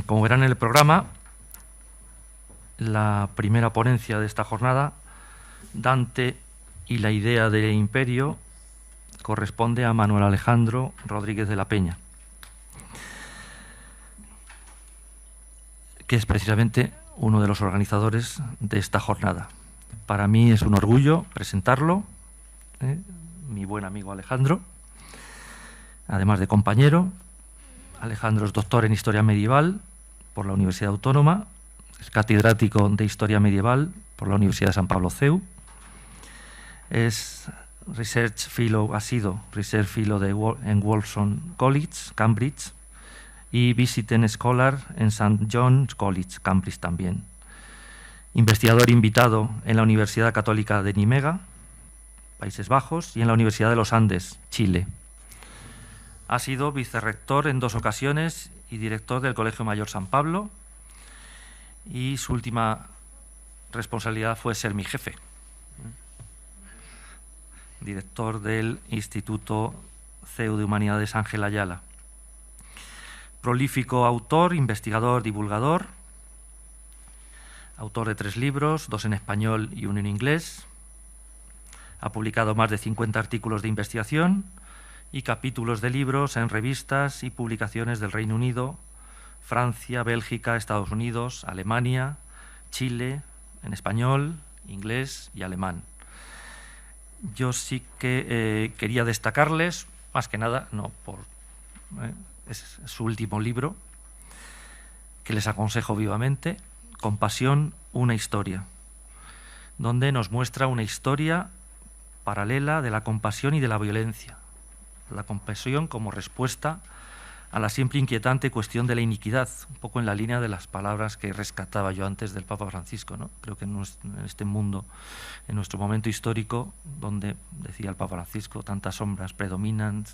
Como verán en el programa, la primera ponencia de esta jornada, Dante y la idea de imperio, corresponde a Manuel Alejandro Rodríguez de la Peña, que es precisamente uno de los organizadores de esta jornada. Para mí es un orgullo presentarlo, mi buen amigo Alejandro, además de compañero. Alejandro es doctor en Historia Medieval por la Universidad Autónoma, es catedrático de Historia Medieval por la Universidad de San Pablo CEU, es Research Fellow, ha sido Research Fellow en Wolfson College, Cambridge, y Visiting Scholar en St. John's College, Cambridge también. Investigador invitado en la Universidad Católica de Nimega, Países Bajos, y en la Universidad de los Andes, Chile. Ha sido vicerrector en 2 ocasiones y director del Colegio Mayor San Pablo, y su última responsabilidad fue ser mi jefe, director del Instituto CEU de Humanidades Ángel Ayala. Prolífico autor, investigador, divulgador, autor de 3 libros, 2 en español y 1 en inglés. Ha publicado más de 50 artículos de investigación y capítulos de libros en revistas y publicaciones del Reino Unido, Francia, Bélgica, Estados Unidos, Alemania, Chile, en español, inglés y alemán. Yo sí que quería destacarles, más que nada, no por es su último libro, que les aconsejo vivamente, Compasión, una historia, donde nos muestra una historia paralela de la compasión y de la violencia. La compasión como respuesta a la siempre inquietante cuestión de la iniquidad, un poco en la línea de las palabras que rescataba yo antes del Papa Francisco, ¿no? Creo que en este mundo, en nuestro momento histórico, donde, decía el Papa Francisco, tantas sombras predominan,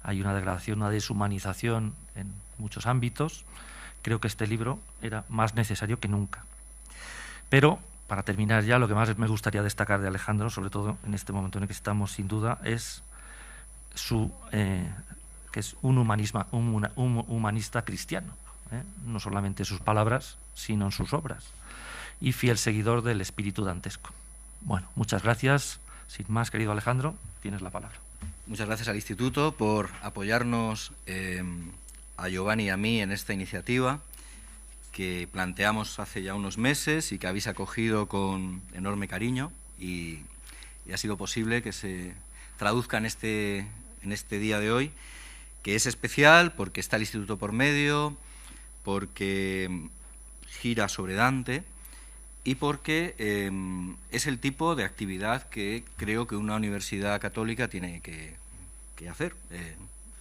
hay una degradación, una deshumanización en muchos ámbitos, creo que este libro era más necesario que nunca. Pero, para terminar ya, lo que más me gustaría destacar de Alejandro, sobre todo en este momento en el que estamos, sin duda, es que es un humanista cristiano, no solamente sus palabras, sino en sus obras, y fiel seguidor del espíritu dantesco. Bueno, muchas gracias. Sin más, querido Alejandro, tienes la palabra. Muchas gracias al Instituto por apoyarnos a Giovanni y a mí en esta iniciativa que planteamos hace ya unos meses y que habéis acogido con enorme cariño, y ha sido posible que se traduzca en este día de hoy, que es especial porque está el Instituto por medio, porque gira sobre Dante y porque es el tipo de actividad que creo que una universidad católica tiene que hacer,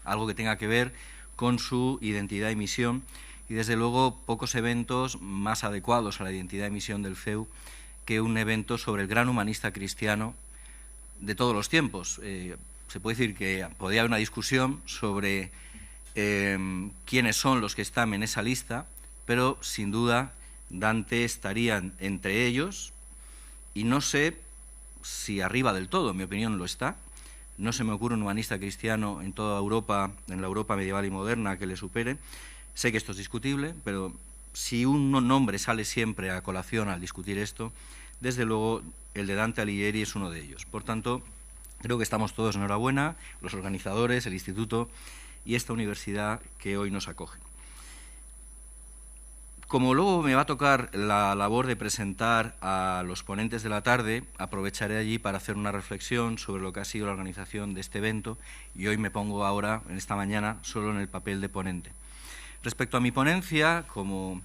algo que tenga que ver con su identidad y misión, y desde luego pocos eventos más adecuados a la identidad y misión del CEU que un evento sobre el gran humanista cristiano de todos los tiempos. Se puede decir que podría haber una discusión sobre quiénes son los que están en esa lista, pero sin duda Dante estaría entre ellos, y no sé si arriba del todo, en mi opinión lo está. No se me ocurre un humanista cristiano en toda Europa, en la Europa medieval y moderna, que le supere. Sé que esto es discutible, pero si un nombre sale siempre a colación al discutir esto, desde luego el de Dante Alighieri es uno de ellos. Por tanto, creo que estamos todos enhorabuena, los organizadores, el Instituto y esta universidad que hoy nos acoge. Como luego me va a tocar la labor de presentar a los ponentes de la tarde, aprovecharé allí para hacer una reflexión sobre lo que ha sido la organización de este evento, y hoy me pongo ahora, en esta mañana, solo en el papel de ponente. Respecto a mi ponencia, como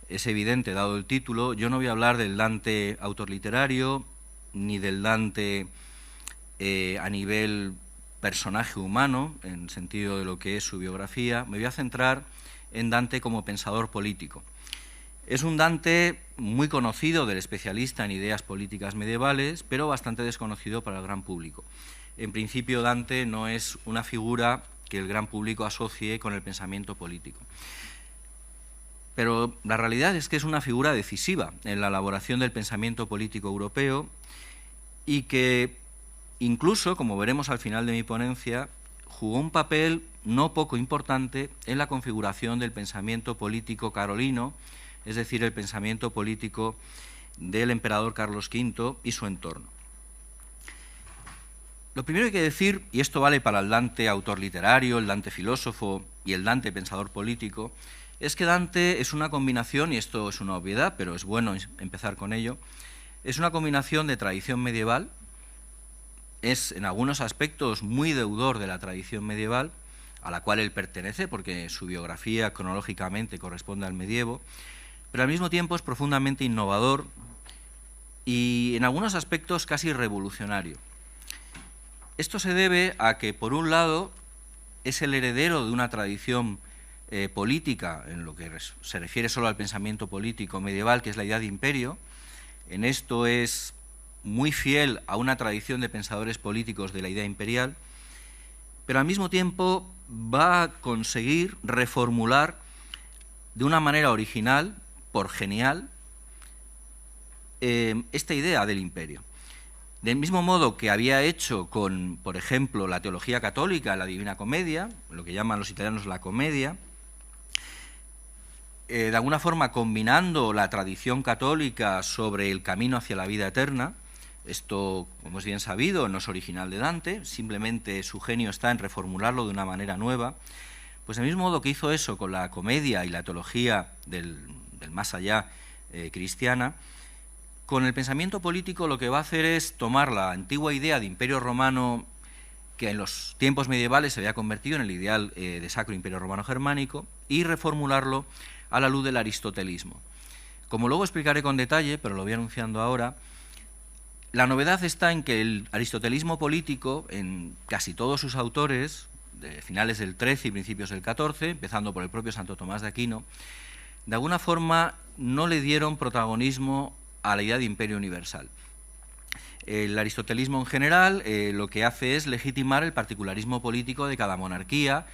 es evidente dado el título, yo no voy a hablar del Dante autor literario, ni del Dante a nivel personaje humano, en sentido de lo que es su biografía. Me voy a centrar en Dante como pensador político. Es un Dante muy conocido del especialista en ideas políticas medievales, pero bastante desconocido para el gran público. En principio, Dante no es una figura que el gran público asocie con el pensamiento político. Pero la realidad es que es una figura decisiva en la elaboración del pensamiento político europeo, y que incluso, como veremos al final de mi ponencia, jugó un papel no poco importante en la configuración del pensamiento político carolino, es decir, el pensamiento político del emperador Carlos V y su entorno. Lo primero que hay que decir, y esto vale para el Dante autor literario, el Dante filósofo y el Dante pensador político, es que Dante es una combinación, y esto es una obviedad, pero es bueno empezar con ello, es una combinación de tradición medieval, es en algunos aspectos muy deudor de la tradición medieval, a la cual él pertenece, porque su biografía cronológicamente corresponde al medievo, pero al mismo tiempo es profundamente innovador y en algunos aspectos casi revolucionario. Esto se debe a que, por un lado, es el heredero de una tradición política, en lo que se refiere solo al pensamiento político medieval, que es la idea de imperio. En esto es muy fiel a una tradición de pensadores políticos de la idea imperial, pero al mismo tiempo va a conseguir reformular de una manera original, por genial, esta idea del imperio. Del mismo modo que había hecho con, por ejemplo, la teología católica, la Divina Comedia, lo que llaman los italianos la comedia, de alguna forma combinando la tradición católica sobre el camino hacia la vida eterna. Esto, como es bien sabido, no es original de Dante, simplemente su genio está en reformularlo de una manera nueva. Pues del mismo modo que hizo eso con la comedia y la teología del más allá cristiana, con el pensamiento político lo que va a hacer es tomar la antigua idea de imperio romano, que en los tiempos medievales se había convertido en el ideal de sacro imperio romano germánico, y reformularlo a la luz del aristotelismo. Como luego explicaré con detalle, pero lo voy anunciando ahora, la novedad está en que el aristotelismo político, en casi todos sus autores, de finales del XIII y principios del XIV, empezando por el propio Santo Tomás de Aquino, de alguna forma no le dieron protagonismo a la idea de imperio universal. El aristotelismo en general lo que hace es legitimar el particularismo político de cada monarquía,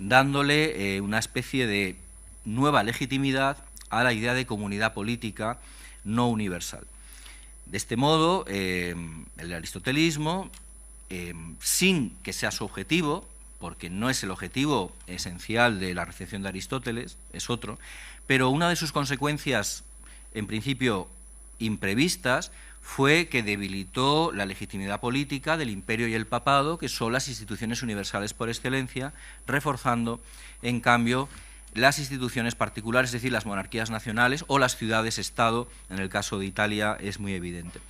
dándole una especie de nueva legitimidad a la idea de comunidad política no universal. De este modo, el aristotelismo, sin que sea su objetivo, porque no es el objetivo esencial de la recepción de Aristóteles, es otro, pero una de sus consecuencias, en principio imprevistas, fue que debilitó la legitimidad política del imperio y el papado, que son las instituciones universales por excelencia, reforzando, en cambio, las instituciones particulares, es decir, las monarquías nacionales o las ciudades-estado, en el caso de Italia es muy evidente.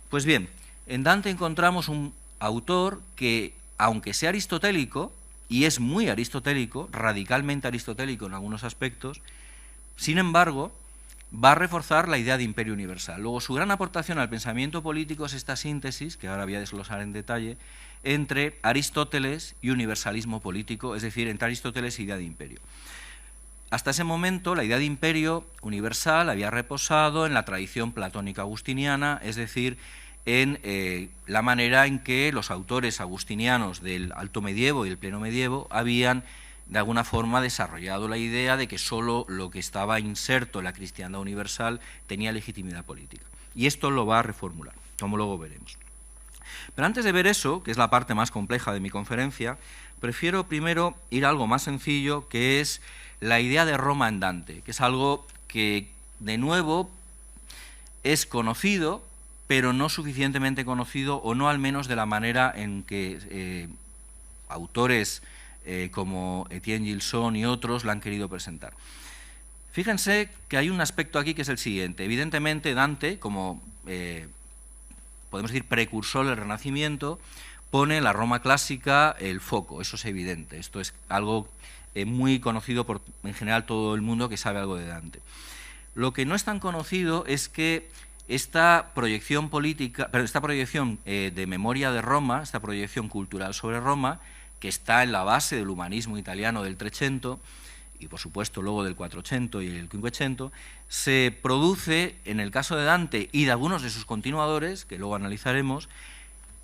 Pues bien, en Dante encontramos un autor que, aunque sea aristotélico, y es muy aristotélico, radicalmente aristotélico en algunos aspectos, sin embargo, va a reforzar la idea de imperio universal. Luego, su gran aportación al pensamiento político es esta síntesis, que ahora voy a desglosar en detalle, entre Aristóteles y universalismo político, es decir, entre Aristóteles y idea de imperio. Hasta ese momento, la idea de imperio universal había reposado en la tradición platónica agustiniana, es decir, en la manera en que los autores agustinianos del Alto Medievo y el Pleno Medievo habían de alguna forma desarrollado la idea de que solo lo que estaba inserto en la cristiandad universal tenía legitimidad política. Y esto lo va a reformular, como luego veremos. Pero antes de ver eso, que es la parte más compleja de mi conferencia, prefiero primero ir a algo más sencillo, que es la idea de Roma en Dante, que es algo que, de nuevo, es conocido, pero no suficientemente conocido, o no al menos de la manera en que autores como Etienne Gilson y otros la han querido presentar. Fíjense que hay un aspecto aquí que es el siguiente. Evidentemente Dante, como podemos decir precursor del Renacimiento, pone en la Roma clásica el foco, eso es evidente. Esto es algo muy conocido por en general todo el mundo que sabe algo de Dante. Lo que no es tan conocido es que esta proyección política, esta proyección de memoria de Roma, esta proyección cultural sobre Roma, que está en la base del humanismo italiano del Trecento y por supuesto luego del Quattrocento y el Quinquecento, se produce en el caso de Dante y de algunos de sus continuadores, que luego analizaremos,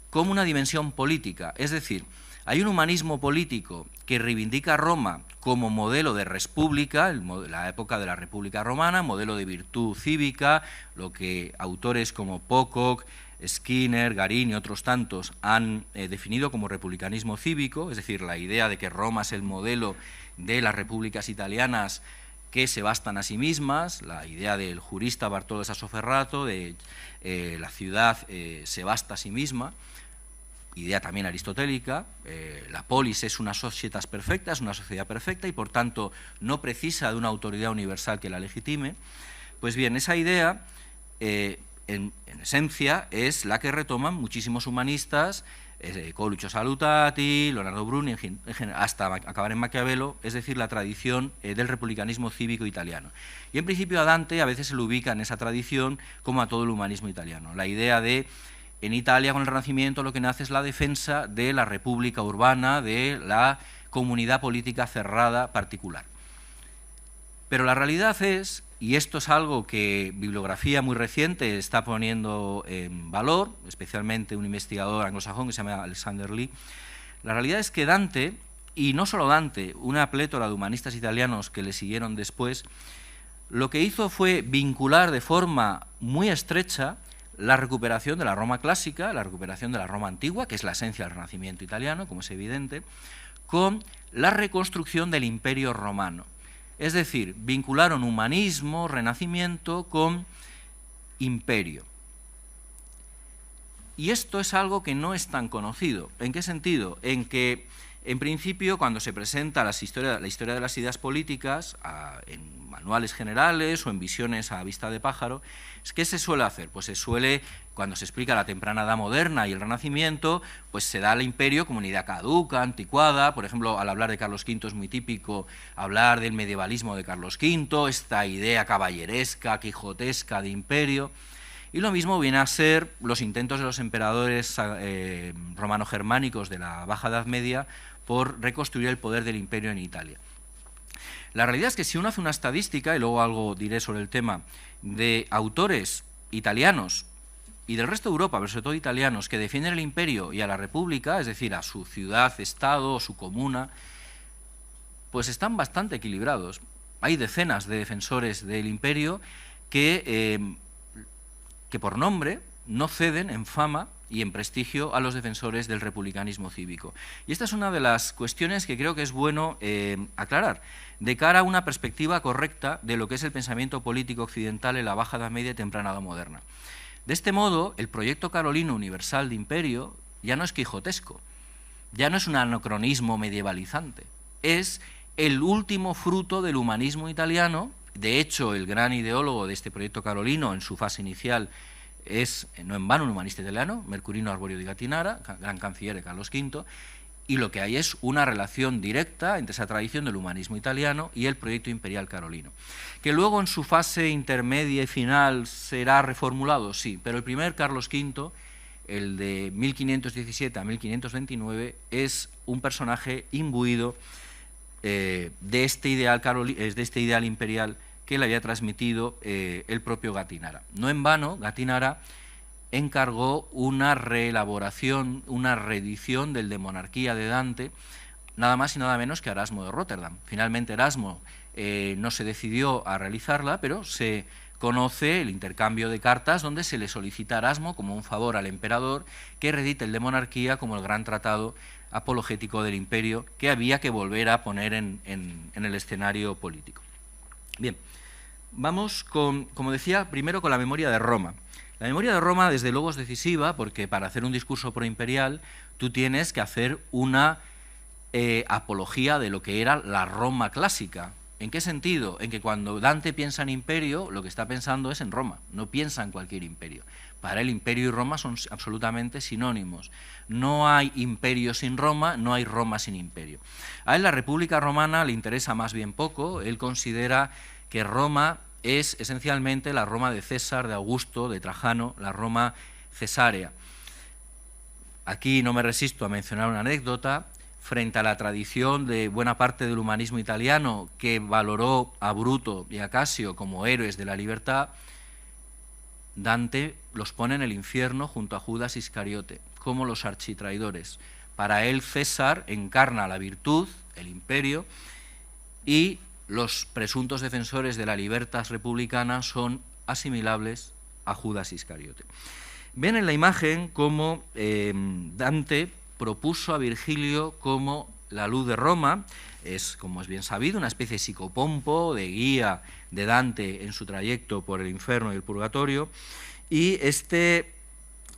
como una dimensión política. Es decir, hay un humanismo político que reivindica a Roma como modelo de república, la época de la República Romana, modelo de virtud cívica, lo que autores como Pocock, Skinner, Garín y otros tantos han definido como republicanismo cívico, es decir, la idea de que Roma es el modelo de las repúblicas italianas que se bastan a sí mismas, la idea del jurista Bartolo Sassoferrato, de la ciudad se basta a sí misma, idea también aristotélica, la polis es una societas perfecta, es una sociedad perfecta y por tanto no precisa de una autoridad universal que la legitime. Pues bien, esa idea en esencia es la que retoman muchísimos humanistas, Coluccio Salutati, Leonardo Bruni, hasta acabar en Maquiavelo, es decir, la tradición del republicanismo cívico italiano. Y en principio a Dante a veces se lo ubica en esa tradición como a todo el humanismo italiano, la idea de en Italia, con el Renacimiento, lo que nace es la defensa de la república urbana, de la comunidad política cerrada particular. Pero la realidad es, y esto es algo que bibliografía muy reciente está poniendo en valor, especialmente un investigador anglosajón que se llama Alexander Lee, la realidad es que Dante, y no solo Dante, una plétora de humanistas italianos que le siguieron después, lo que hizo fue vincular de forma muy estrecha la recuperación de la Roma clásica, la recuperación de la Roma antigua, que es la esencia del Renacimiento italiano, como es evidente, con la reconstrucción del Imperio romano. Es decir, vincularon humanismo, renacimiento con imperio. Y esto es algo que no es tan conocido. ¿En qué sentido? En que, en principio, cuando se presenta la historia de las ideas políticas en manuales generales o en visiones a vista de pájaro, ¿qué se suele hacer? Pues se suele, cuando se explica la temprana edad moderna y el Renacimiento, pues se da al imperio como una idea caduca, anticuada. Por ejemplo, al hablar de Carlos V es muy típico hablar del medievalismo de Carlos V, esta idea caballeresca, quijotesca de imperio. Y lo mismo viene a ser los intentos de los emperadores romano-germánicos de la Baja Edad Media por reconstruir el poder del imperio en Italia. La realidad es que si uno hace una estadística, y luego algo diré sobre el tema, de autores italianos y del resto de Europa, pero sobre todo italianos, que defienden el imperio y a la república, es decir, a su ciudad, estado o su comuna, pues están bastante equilibrados. Hay decenas de defensores del imperio que por nombre no ceden en fama y en prestigio a los defensores del republicanismo cívico. Y esta es una de las cuestiones que creo que es bueno aclarar, de cara a una perspectiva correcta de lo que es el pensamiento político occidental en la Baja Edad Media y temprana Edad Moderna. De este modo, el proyecto carolino universal de imperio ya no es quijotesco, ya no es un anacronismo medievalizante, es el último fruto del humanismo italiano. De hecho, el gran ideólogo de este proyecto carolino en su fase inicial es, no en vano, un humanista italiano, Mercurino Arborio di Gattinara, gran canciller de Carlos V, y lo que hay es una relación directa entre esa tradición del humanismo italiano y el proyecto imperial carolino. Que luego en su fase intermedia y final será reformulado, sí, pero el primer Carlos V, el de 1517 a 1529, es un personaje imbuido de este ideal imperial que le había transmitido el propio Gattinara. No en vano, Gattinara encargó una reelaboración, una reedición del De Monarquía de Dante, nada más y nada menos que Erasmo de Róterdam. Finalmente Erasmo no se decidió a realizarla, pero se conoce el intercambio de cartas donde se le solicita a Erasmo como un favor al emperador que reedite el De Monarquía como el gran tratado apologético del imperio que había que volver a poner en el escenario político. Bien, vamos con, como decía, primero con la memoria de Roma. La memoria de Roma, desde luego, es decisiva porque para hacer un discurso proimperial tú tienes que hacer una apología de lo que era la Roma clásica. ¿En qué sentido? En que cuando Dante piensa en imperio, lo que está pensando es en Roma, no piensa en cualquier imperio. Para él, imperio y Roma son absolutamente sinónimos. No hay imperio sin Roma, no hay Roma sin imperio. A él la República Romana le interesa más bien poco. Él considera que Roma es esencialmente la Roma de César, de Augusto, de Trajano, la Roma cesárea. Aquí no me resisto a mencionar una anécdota. Frente a la tradición de buena parte del humanismo italiano que valoró a Bruto y a Casio como héroes de la libertad, Dante los pone en el infierno junto a Judas Iscariote, como los architraidores. Para él César encarna la virtud, el imperio, y los presuntos defensores de la libertas republicana son asimilables a Judas Iscariote. Ven en la imagen cómo Dante propuso a Virgilio como la luz de Roma. Es, como es bien sabido, una especie de psicopompo, de guía de Dante en su trayecto por el infierno y el purgatorio. Y este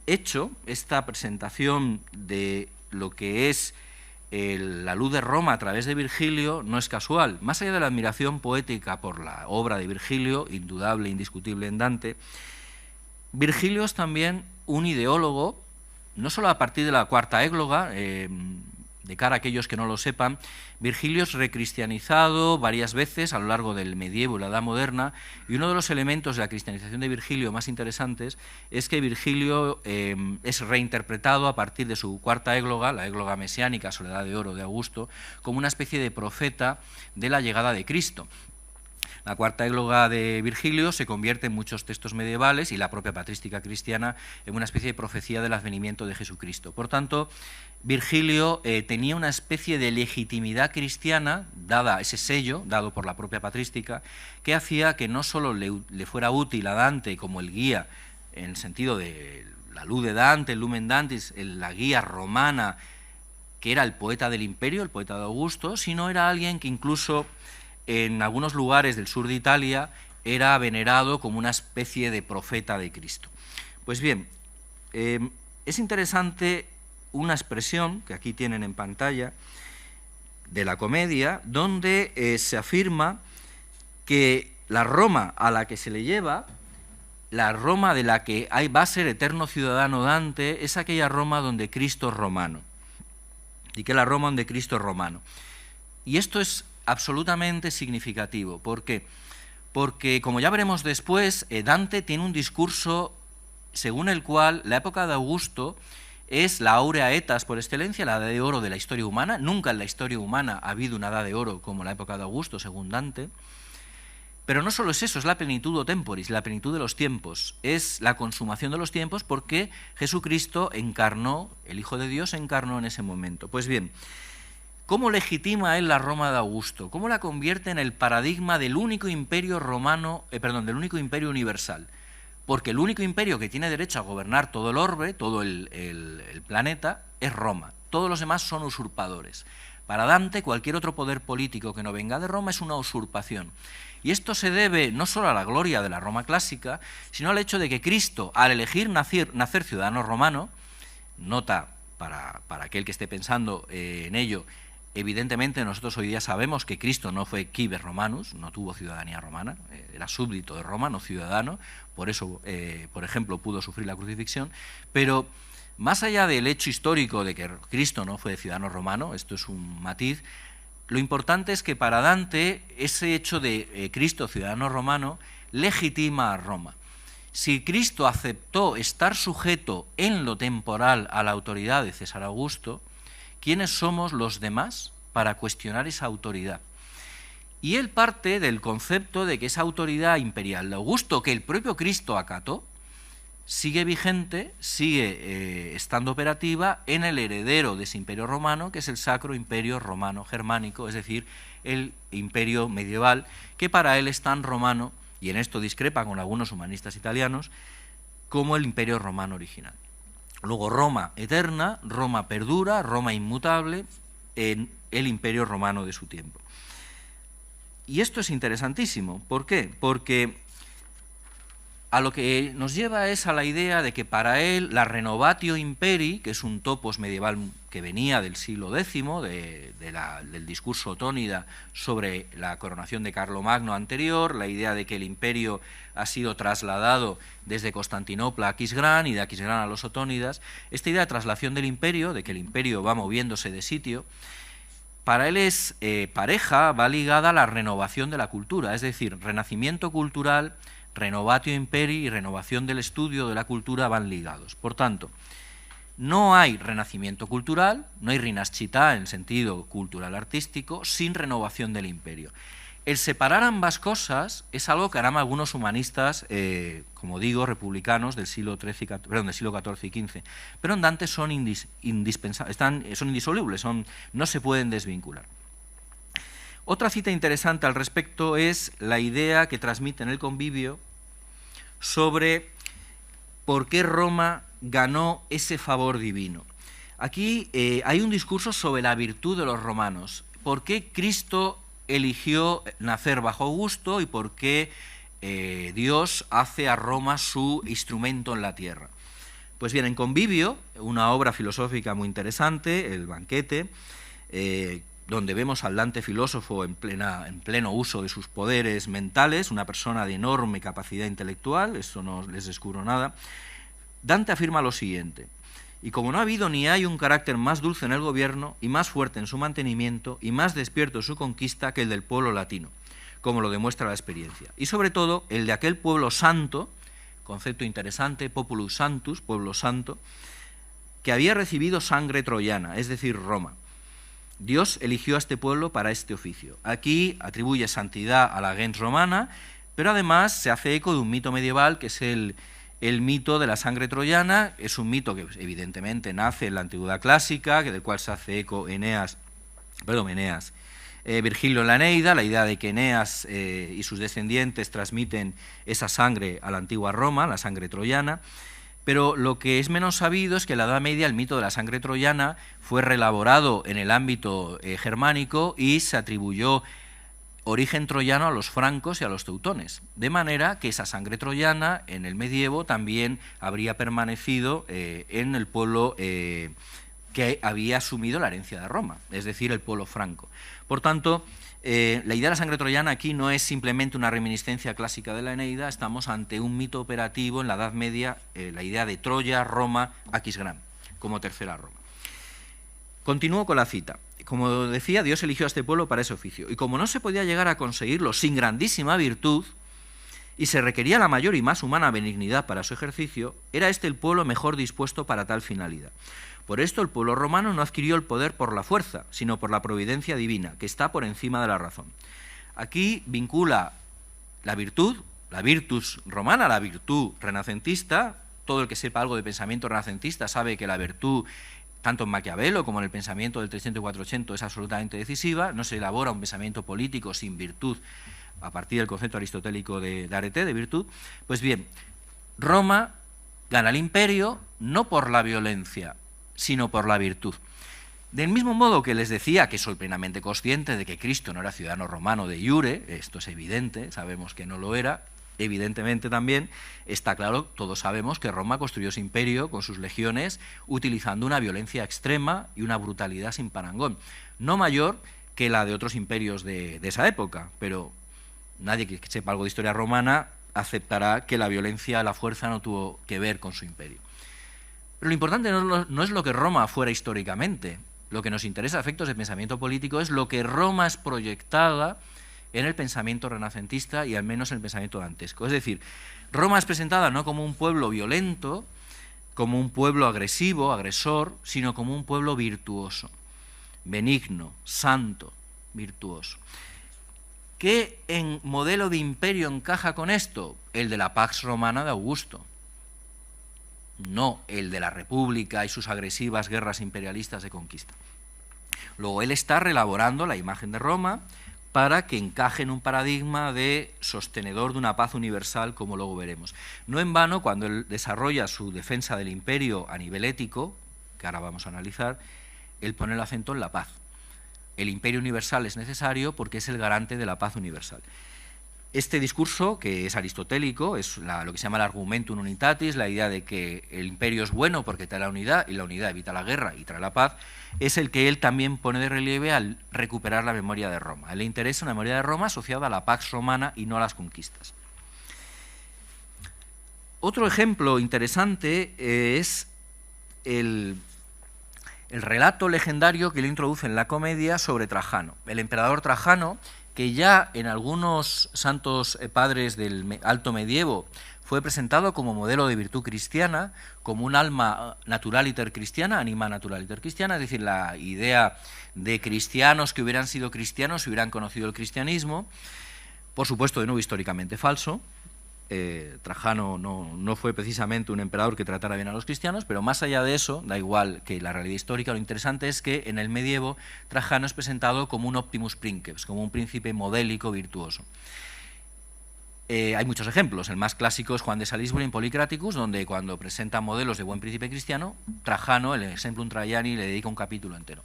hecho, esta presentación de lo que es la luz de Roma a través de Virgilio, no es casual. Más allá de la admiración poética por la obra de Virgilio, indudable e indiscutible en Dante, Virgilio es también un ideólogo, no solo a partir de la cuarta égloga. De cara a aquellos que no lo sepan, Virgilio es recristianizado varias veces a lo largo del medievo y la Edad Moderna, y uno de los elementos de la cristianización de Virgilio más interesantes es que Virgilio es reinterpretado a partir de su cuarta égloga, la égloga mesiánica, Soledad de Oro de Augusto, como una especie de profeta de la llegada de Cristo. La cuarta égloga de Virgilio se convierte en muchos textos medievales y la propia patrística cristiana en una especie de profecía del advenimiento de Jesucristo. Por tanto, Virgilio tenía una especie de legitimidad cristiana, dada ese sello, dado por la propia patrística, que hacía que no solo le fuera útil a Dante como el guía, en el sentido de la luz de Dante, el Lumen Dantis, la guía romana, que era el poeta del imperio, el poeta de Augusto, sino era alguien que incluso en algunos lugares del sur de Italia era venerado como una especie de profeta de Cristo. Pues bien, es interesante una expresión que aquí tienen en pantalla de la Comedia, donde se afirma que la Roma a la que se le lleva, la Roma de la que va a ser eterno ciudadano Dante, es aquella Roma donde Cristo es romano, y que la Roma donde Cristo es romano. Y esto es absolutamente significativo. ¿Por qué? Porque, como ya veremos después, Dante tiene un discurso según el cual la época de Augusto es la aurea etas por excelencia, la edad de oro de la historia humana. Nunca en la historia humana ha habido una edad de oro como la época de Augusto, según Dante. Pero no solo es eso, es la plenitud temporis, la plenitud de los tiempos. Es la consumación de los tiempos porque Jesucristo encarnó, el Hijo de Dios encarnó en ese momento. Pues bien, ¿cómo legitima él la Roma de Augusto? ¿Cómo la convierte en el paradigma del único imperio romano, del único imperio universal? Porque el único imperio que tiene derecho a gobernar todo el orbe, todo el planeta, es Roma. Todos los demás son usurpadores. Para Dante, cualquier otro poder político que no venga de Roma es una usurpación. Y esto se debe no solo a la gloria de la Roma clásica, sino al hecho de que Cristo, al elegir nacer ciudadano romano, nota para aquel que esté pensando en ello, evidentemente nosotros hoy día sabemos que Cristo no fue cives romanus, no tuvo ciudadanía romana, era súbdito de Roma, no ciudadano, por eso, por ejemplo, pudo sufrir la crucifixión, pero más allá del hecho histórico de que Cristo no fue ciudadano romano, esto es un matiz, lo importante es que para Dante ese hecho de Cristo ciudadano romano legitima a Roma. Si Cristo aceptó estar sujeto en lo temporal a la autoridad de César Augusto, ¿quiénes somos los demás para cuestionar esa autoridad? Y él parte del concepto de que esa autoridad imperial de Augusto, que el propio Cristo acató, sigue vigente, sigue estando operativa en el heredero de ese imperio romano, que es el Sacro Imperio Romano Germánico, es decir, el imperio medieval, que para él es tan romano, y en esto discrepa con algunos humanistas italianos, como el imperio romano original. Luego Roma eterna, Roma perdura, Roma inmutable en el imperio romano de su tiempo. Y esto es interesantísimo. ¿Por qué? Porque a lo que nos lleva es a la idea de que para él la renovatio imperi, que es un topos medieval que venía del siglo X, del discurso otónida sobre la coronación de Carlomagno anterior, la idea de que el imperio ha sido trasladado desde Constantinopla a Aquisgrán y de Aquisgrán a los otónidas, esta idea de traslación del imperio, de que el imperio va moviéndose de sitio, para él es pareja, va ligada a la renovación de la cultura, es decir, renacimiento cultural, renovatio imperi y renovación del estudio de la cultura van ligados. Por tanto, no hay renacimiento cultural, no hay rinascita en sentido cultural artístico, sin renovación del imperio. El separar ambas cosas es algo que harán algunos humanistas, como digo, republicanos del siglo XIV y XV, pero en Dante son indisolubles, no se pueden desvincular. Otra cita interesante al respecto es la idea que transmite en el Convivio sobre por qué Roma ganó ese favor divino? Aquí hay un discurso sobre la virtud de los romanos. ¿Por qué Cristo eligió nacer bajo Augusto y por qué Dios hace a Roma su instrumento en la tierra? Pues bien, en Convivio, una obra filosófica muy interesante, El banquete, donde vemos al Dante filósofo en pleno uso de sus poderes mentales, una persona de enorme capacidad intelectual, esto no les descubro nada. Dante afirma lo siguiente: y como no ha habido ni hay un carácter más dulce en el gobierno y más fuerte en su mantenimiento y más despierto en su conquista que el del pueblo latino, como lo demuestra la experiencia, y sobre todo el de aquel pueblo santo, concepto interesante, populus santus, pueblo santo, que había recibido sangre troyana, es decir, Roma. Dios eligió a este pueblo para este oficio. Aquí atribuye santidad a la gens romana, pero además se hace eco de un mito medieval que es el mito de la sangre troyana. Es un mito que evidentemente nace en la antigüedad clásica, del cual se hace eco Virgilio en la Eneida, la idea de que Eneas y sus descendientes transmiten esa sangre a la antigua Roma, la sangre troyana. Pero lo que es menos sabido es que en la Edad Media el mito de la sangre troyana fue reelaborado en el ámbito germánico y se atribuyó origen troyano a los francos y a los teutones, de manera que esa sangre troyana en el medievo también habría permanecido en el pueblo que había asumido la herencia de Roma, es decir, el pueblo franco. Por tanto, la idea de la sangre troyana aquí no es simplemente una reminiscencia clásica de la Eneida, estamos ante un mito operativo en la Edad Media, la idea de Troya, Roma, Aquisgrán, como tercera Roma. Continúo con la cita. Como decía, Dios eligió a este pueblo para ese oficio, y como no se podía llegar a conseguirlo sin grandísima virtud, y se requería la mayor y más humana benignidad para su ejercicio, era este el pueblo mejor dispuesto para tal finalidad. Por esto el pueblo romano no adquirió el poder por la fuerza, sino por la providencia divina, que está por encima de la razón. Aquí vincula la virtud, la virtus romana, la virtud renacentista. Todo el que sepa algo de pensamiento renacentista sabe que la virtud, tanto en Maquiavelo como en el pensamiento del 300 y 400, es absolutamente decisiva. No se elabora un pensamiento político sin virtud a partir del concepto aristotélico de arete, de virtud. Pues bien, Roma gana el imperio no por la violencia, sino por la virtud. Del mismo modo que les decía que soy plenamente consciente de que Cristo no era ciudadano romano de iure, esto es evidente, sabemos que no lo era, evidentemente también está claro, todos sabemos que Roma construyó su imperio con sus legiones utilizando una violencia extrema y una brutalidad sin parangón, no mayor que la de otros imperios de esa época, pero nadie que sepa algo de historia romana aceptará que la violencia, la fuerza no tuvo que ver con su imperio. Pero lo importante no es lo que Roma fuera históricamente. Lo que nos interesa a efectos de pensamiento político es lo que Roma es proyectada en el pensamiento renacentista y al menos en el pensamiento dantesco. Es decir, Roma es presentada no como un pueblo violento, como un pueblo agresivo, agresor, sino como un pueblo virtuoso, benigno, santo, virtuoso. ¿Qué en modelo de imperio encaja con esto? El de la Pax Romana de Augusto. No el de la República y sus agresivas guerras imperialistas de conquista. Luego él está reelaborando la imagen de Roma para que encaje en un paradigma de sostenedor de una paz universal, como luego veremos. No en vano, cuando él desarrolla su defensa del imperio a nivel ético, que ahora vamos a analizar, él pone el acento en la paz. El imperio universal es necesario porque es el garante de la paz universal. Este discurso, que es aristotélico, es lo que se llama el argumentum unitatis, la idea de que el imperio es bueno porque trae la unidad y la unidad evita la guerra y trae la paz, es el que él también pone de relieve al recuperar la memoria de Roma. A él le interesa una memoria de Roma asociada a la Pax Romana y no a las conquistas. Otro ejemplo interesante es el relato legendario que le introduce en la comedia sobre Trajano. El emperador Trajano, que ya en algunos santos padres del alto medievo fue presentado como modelo de virtud cristiana, como un alma naturaliter cristiana, anima naturaliter cristiana, es decir, la idea de cristianos que hubieran sido cristianos si hubieran conocido el cristianismo, por supuesto de nuevo históricamente falso. Trajano no fue precisamente un emperador que tratara bien a los cristianos, pero más allá de eso, da igual que la realidad histórica, lo interesante es que en el medievo Trajano es presentado como un optimus princeps, como un príncipe modélico virtuoso. Hay muchos ejemplos. El más clásico es Juan de Salisbury en Polycraticus, donde cuando presenta modelos de buen príncipe cristiano, Trajano, el Exemplum Traiani, le dedica un capítulo entero.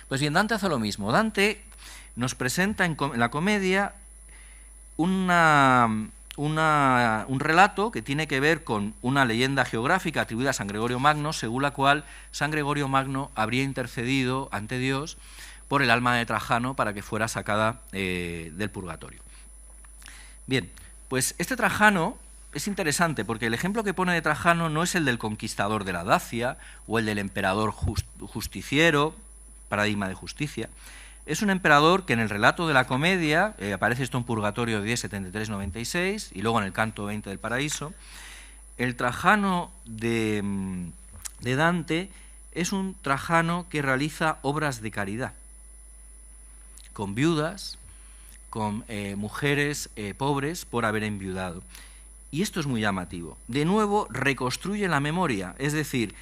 Pues bien, Dante hace lo mismo. Dante nos presenta en la comedia un relato que tiene que ver con una leyenda geográfica atribuida a San Gregorio Magno, según la cual San Gregorio Magno habría intercedido ante Dios por el alma de Trajano para que fuera sacada del purgatorio. Bien, pues este Trajano es interesante porque el ejemplo que pone de Trajano no es el del conquistador de la Dacia o el del emperador justiciero, paradigma de justicia. Es un emperador que en el relato de la comedia, aparece esto en Purgatorio 10.73-96 y luego en el Canto 20 del Paraíso. El Trajano de Dante es un Trajano que realiza obras de caridad, con viudas, con mujeres pobres por haber enviudado. Y esto es muy llamativo. De nuevo, reconstruye la memoria, es decir,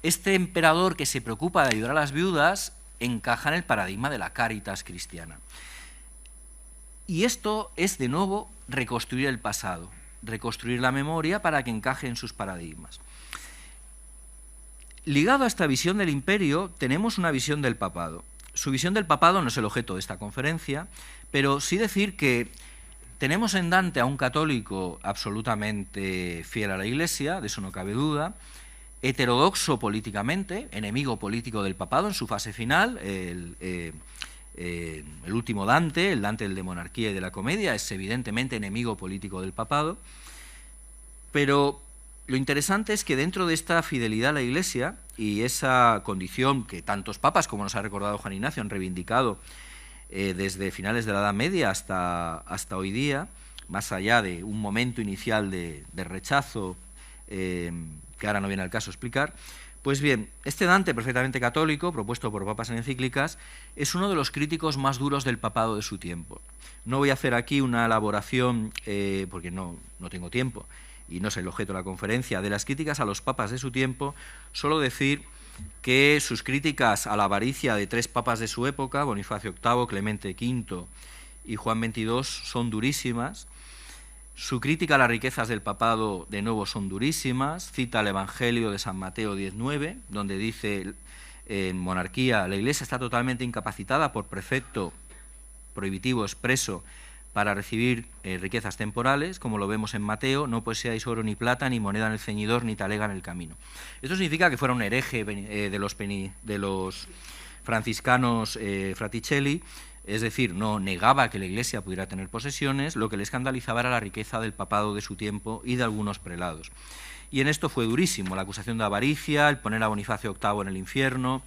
este emperador que se preocupa de ayudar a las viudas encaja en el paradigma de la caritas cristiana. Y esto es, de nuevo, reconstruir el pasado, reconstruir la memoria para que encaje en sus paradigmas. Ligado a esta visión del imperio, tenemos una visión del papado. Su visión del papado no es el objeto de esta conferencia, pero sí decir que tenemos en Dante a un católico absolutamente fiel a la Iglesia, de eso no cabe duda, heterodoxo políticamente, enemigo político del papado en su fase final. El último Dante, el Dante de monarquía y de la comedia, es evidentemente enemigo político del papado, pero lo interesante es que dentro de esta fidelidad a la Iglesia y esa condición que tantos papas, como nos ha recordado Juan Ignacio, han reivindicado desde finales de la Edad Media hasta hoy día, más allá de un momento inicial de rechazo que ahora no viene al caso explicar, pues bien, este Dante perfectamente católico, propuesto por papas en encíclicas, es uno de los críticos más duros del papado de su tiempo. No voy a hacer aquí una elaboración, porque no tengo tiempo, y no es el objeto de la conferencia, de las críticas a los papas de su tiempo, solo decir que sus críticas a la avaricia de tres papas de su época, Bonifacio VIII, Clemente V y Juan XXII, son durísimas. Su crítica a las riquezas del papado, de nuevo, son durísimas. Cita el Evangelio de San Mateo 10:9, donde dice, en monarquía, la Iglesia está totalmente incapacitada por precepto prohibitivo expreso para recibir riquezas temporales, como lo vemos en Mateo, no poseáis oro ni plata, ni moneda en el ceñidor, ni talega en el camino. Esto significa que fuera un hereje de los franciscanos Fraticelli, es decir, no negaba que la Iglesia pudiera tener posesiones, lo que le escandalizaba era la riqueza del papado de su tiempo y de algunos prelados. Y en esto fue durísimo, la acusación de avaricia, el poner a Bonifacio VIII en el infierno,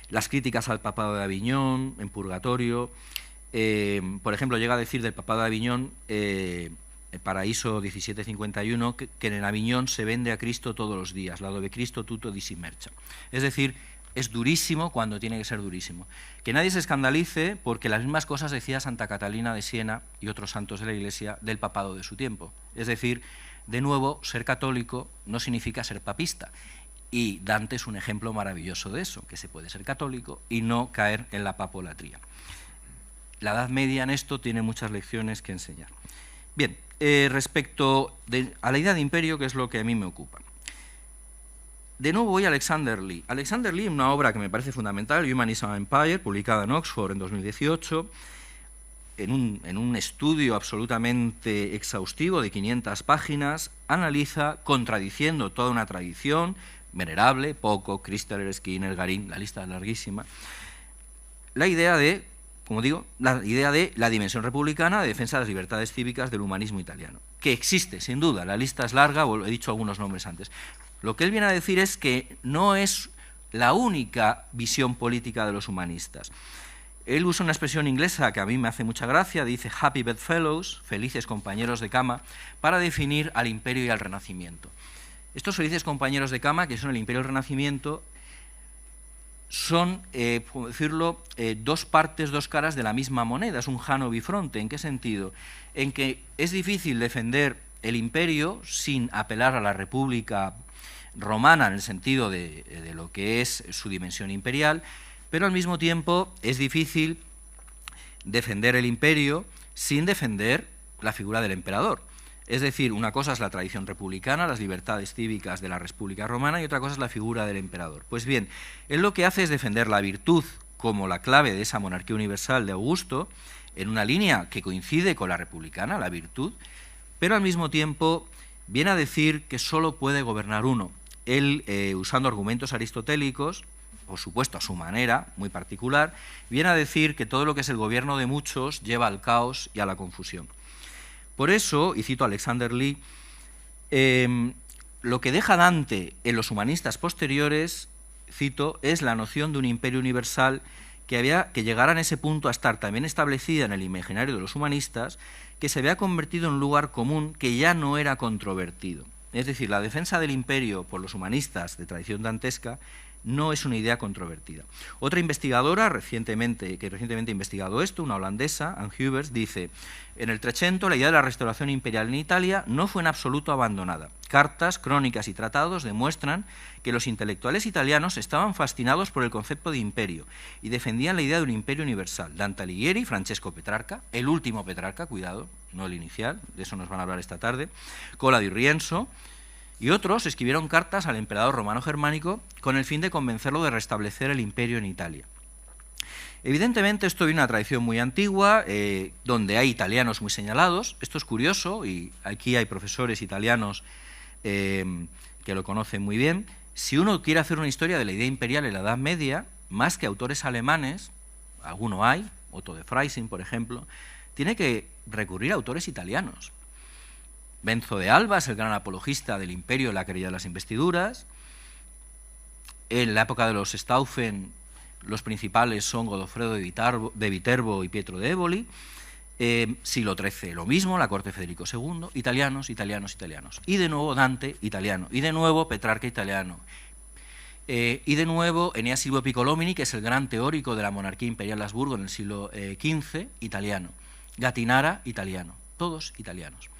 las críticas al papado de Aviñón, en purgatorio. Por ejemplo, llega a decir del papado de Aviñón, el Paraíso 1751, que en Aviñón se vende a Cristo todos los días, la dove Cristo tutto disimmercia. Es decir, es durísimo cuando tiene que ser durísimo. Que nadie se escandalice porque las mismas cosas decía Santa Catalina de Siena y otros santos de la Iglesia del papado de su tiempo. Es decir, de nuevo, ser católico no significa ser papista. Y Dante es un ejemplo maravilloso de eso, que se puede ser católico y no caer en la papolatría. La Edad Media en esto tiene muchas lecciones que enseñar. Bien, respecto a la idea de imperio, que es lo que a mí me ocupa. De nuevo voy a Alexander Lee. Alexander Lee, una obra que me parece fundamental, Humanism and Empire, publicada en Oxford en 2018, en un estudio absolutamente exhaustivo de 500 páginas, analiza, contradiciendo toda una tradición venerable, Pocock, Christaller, Skinner, Garín, la lista es larguísima, la idea de, como digo, la idea de la dimensión republicana de defensa de las libertades cívicas del humanismo italiano, que existe, sin duda, la lista es larga, he dicho algunos nombres antes. Lo que él viene a decir es que no es la única visión política de los humanistas. Él usa una expresión inglesa que a mí me hace mucha gracia, dice happy bedfellows, felices compañeros de cama, para definir al imperio y al renacimiento. Estos felices compañeros de cama, que son el imperio y el renacimiento, son, por decirlo, dos partes, dos caras de la misma moneda, es un jano bifronte. ¿En qué sentido? En que es difícil defender el imperio sin apelar a la república romana en el sentido de lo que es su dimensión imperial, pero al mismo tiempo es difícil defender el imperio sin defender la figura del emperador. Es decir, una cosa es la tradición republicana, las libertades cívicas de la República Romana, y otra cosa es la figura del emperador. Pues bien, él lo que hace es defender la virtud como la clave de esa monarquía universal de Augusto, en una línea que coincide con la republicana, la virtud, pero al mismo tiempo viene a decir que solo puede gobernar uno. Él, usando argumentos aristotélicos, por supuesto a su manera, muy particular, viene a decir que todo lo que es el gobierno de muchos lleva al caos y a la confusión. Por eso, y cito a Alexander Lee, lo que deja Dante en los humanistas posteriores, cito, es la noción de un imperio universal que llegara en ese punto a estar también establecida en el imaginario de los humanistas, que se había convertido en un lugar común que ya no era controvertido. Es decir, la defensa del imperio por los humanistas de tradición dantesca no es una idea controvertida. Otra investigadora que recientemente ha investigado esto, una holandesa, Anne Hubers, dice: en el Trecento la idea de la restauración imperial en Italia no fue en absoluto abandonada. Cartas, crónicas y tratados demuestran que los intelectuales italianos estaban fascinados por el concepto de imperio y defendían la idea de un imperio universal. Dante Alighieri, Francesco Petrarca, el último Petrarca, cuidado, no el inicial, de eso nos van a hablar esta tarde, Cola di Rienzo, y otros escribieron cartas al emperador romano germánico con el fin de convencerlo de restablecer el imperio en Italia. Evidentemente esto viene de una tradición muy antigua, donde hay italianos muy señalados. Esto es curioso, y aquí hay profesores italianos que lo conocen muy bien. Si uno quiere hacer una historia de la idea imperial en la Edad Media, más que autores alemanes, alguno hay, Otto de Freising, por ejemplo, tiene que recurrir a autores italianos. Benzo de Alba es el gran apologista del imperio en la querella de las investiduras. En la época de los Stauffen, los principales son Godofredo de Viterbo y Pietro de Éboli. Siglo XIII, lo mismo, la corte de Federico II, italianos. Y de nuevo Dante, italiano. Y de nuevo Petrarca, italiano. Y de nuevo Eneas Silvio Piccolomini, que es el gran teórico de la monarquía imperial de Habsburgo en el siglo XV, italiano. Gattinara, italiano. Todos italianos.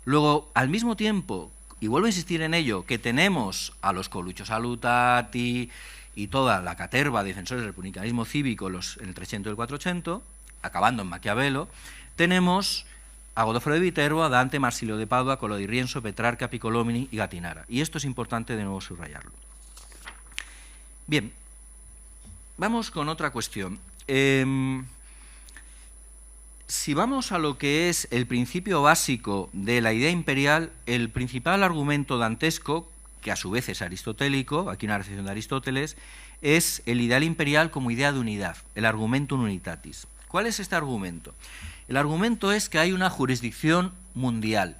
Luego, al mismo tiempo, y vuelvo a insistir en ello, que tenemos a los Coluccio Salutati y toda la caterva de defensores del republicanismo cívico en el 300 y el 400, acabando en Maquiavelo, tenemos a Godofredo de Viterbo, a Dante, Marsilio de Padua, Cola di Rienzo, Petrarca, Piccolomini y Gattinara. Y esto es importante de nuevo subrayarlo. Bien, vamos con otra cuestión. Si vamos a lo que es el principio básico de la idea imperial, el principal argumento dantesco, que a su vez es aristotélico, aquí una recepción de Aristóteles, es el ideal imperial como idea de unidad, el argumentum unitatis. ¿Cuál es este argumento? El argumento es que hay una jurisdicción mundial.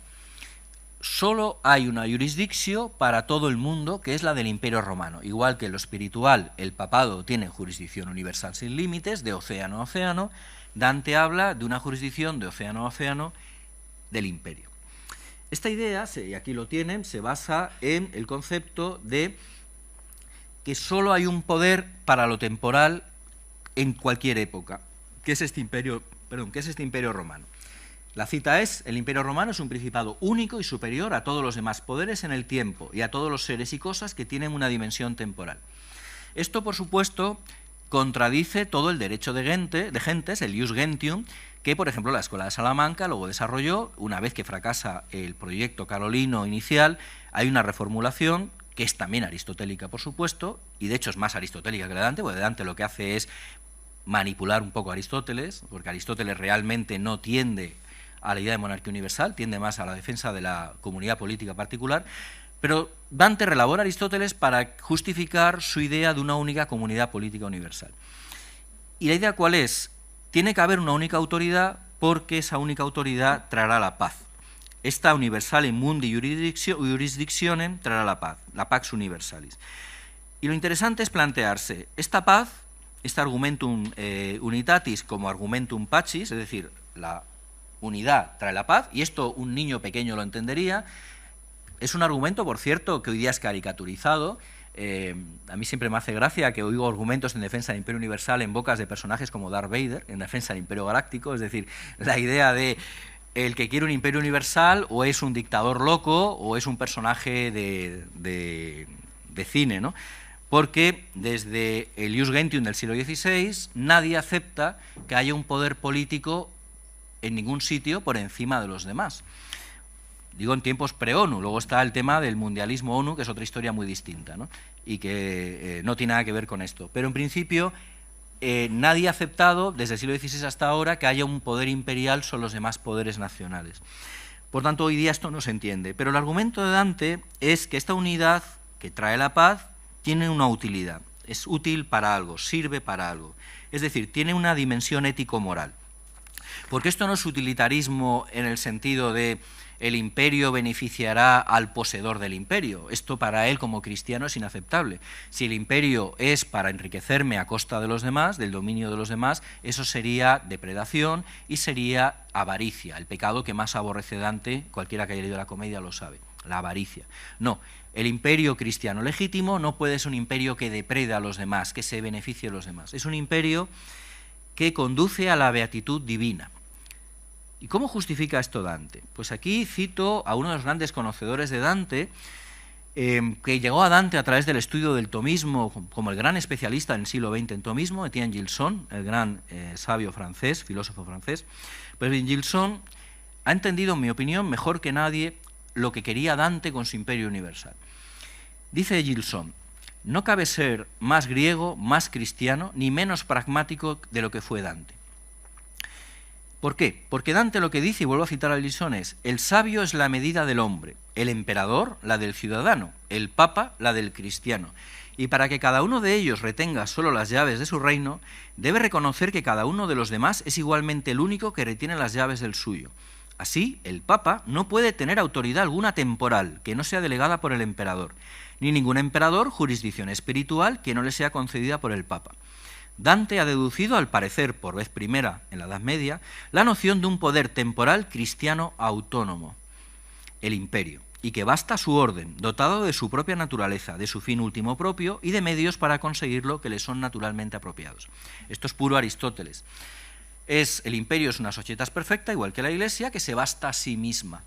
Solo hay una jurisdicción para todo el mundo, que es la del Imperio Romano. Igual que en lo espiritual, el papado tiene jurisdicción universal sin límites, de océano a océano, Dante habla de una jurisdicción de océano a océano del imperio. Esta idea, y aquí lo tienen, se basa en el concepto de que solo hay un poder para lo temporal en cualquier época, que es este imperio romano. La cita es: el imperio romano es un principado único y superior a todos los demás poderes en el tiempo y a todos los seres y cosas que tienen una dimensión temporal. Esto, por supuesto, contradice todo el derecho de gentes, el ius gentium, que, por ejemplo, la Escuela de Salamanca luego desarrolló. Una vez que fracasa el proyecto carolino inicial, hay una reformulación que es también aristotélica, por supuesto, y de hecho es más aristotélica que la de Dante, porque Dante lo que hace es manipular un poco a Aristóteles, porque Aristóteles realmente no tiende a la idea de monarquía universal, tiende más a la defensa de la comunidad política particular, pero Dante relabora a Aristóteles para justificar su idea de una única comunidad política universal. ¿Y la idea cuál es? Tiene que haber una única autoridad, porque esa única autoridad traerá la paz. Esta universale mundi jurisdictionem traerá la paz, la pax universalis. Y lo interesante es plantearse esta paz, este argumentum unitatis como argumentum pacis, es decir, la unidad trae la paz, y esto un niño pequeño lo entendería. Es un argumento, por cierto, que hoy día es caricaturizado. A mí siempre me hace gracia que oigo argumentos en defensa del Imperio Universal en bocas de personajes como Darth Vader, en defensa del Imperio Galáctico, es decir, la idea de el que quiere un Imperio Universal o es un dictador loco o es un personaje de cine, ¿no? Porque desde el ius gentium del siglo XVI nadie acepta que haya un poder político en ningún sitio por encima de los demás. Digo en tiempos pre-ONU, luego está el tema del mundialismo ONU, que es otra historia muy distinta, ¿no? Y que no tiene nada que ver con esto. Pero en principio nadie ha aceptado, desde el siglo XVI hasta ahora, que haya un poder imperial sobre los demás poderes nacionales. Por tanto, hoy día esto no se entiende. Pero el argumento de Dante es que esta unidad que trae la paz tiene una utilidad, es útil para algo, sirve para algo. Es decir, tiene una dimensión ético-moral. Porque esto no es utilitarismo en el sentido de el imperio beneficiará al poseedor del imperio. Esto para él como cristiano es inaceptable. Si el imperio es para enriquecerme a costa de los demás, del dominio de los demás, eso sería depredación y sería avaricia, el pecado que más aborrece Dante, cualquiera que haya leído la Comedia lo sabe, la avaricia. No, el imperio cristiano legítimo no puede ser un imperio que depreda a los demás, que se beneficie de los demás. Es un imperio que conduce a la beatitud divina. ¿Y cómo justifica esto Dante? Pues aquí cito a uno de los grandes conocedores de Dante, que llegó a Dante a través del estudio del tomismo, como el gran especialista en el siglo XX en tomismo, Etienne Gilson, el gran sabio francés, filósofo francés. Pues bien, Gilson ha entendido, en mi opinión, mejor que nadie lo que quería Dante con su imperio universal. Dice Gilson: no cabe ser más griego, más cristiano, ni menos pragmático de lo que fue Dante. ¿Por qué? Porque Dante lo que dice, y vuelvo a citar a Gilson, es: el sabio es la medida del hombre, el emperador la del ciudadano, el papa la del cristiano. Y para que cada uno de ellos retenga solo las llaves de su reino, debe reconocer que cada uno de los demás es igualmente el único que retiene las llaves del suyo. Así, el papa no puede tener autoridad alguna temporal que no sea delegada por el emperador, ni ningún emperador jurisdicción espiritual que no le sea concedida por el papa. Dante ha deducido, al parecer por vez primera en la Edad Media, la noción de un poder temporal cristiano autónomo, el imperio, y que basta su orden, dotado de su propia naturaleza, de su fin último propio y de medios para conseguirlo que le son naturalmente apropiados. Esto es puro Aristóteles. El imperio es una societas perfecta, igual que la Iglesia, que se basta a sí misma.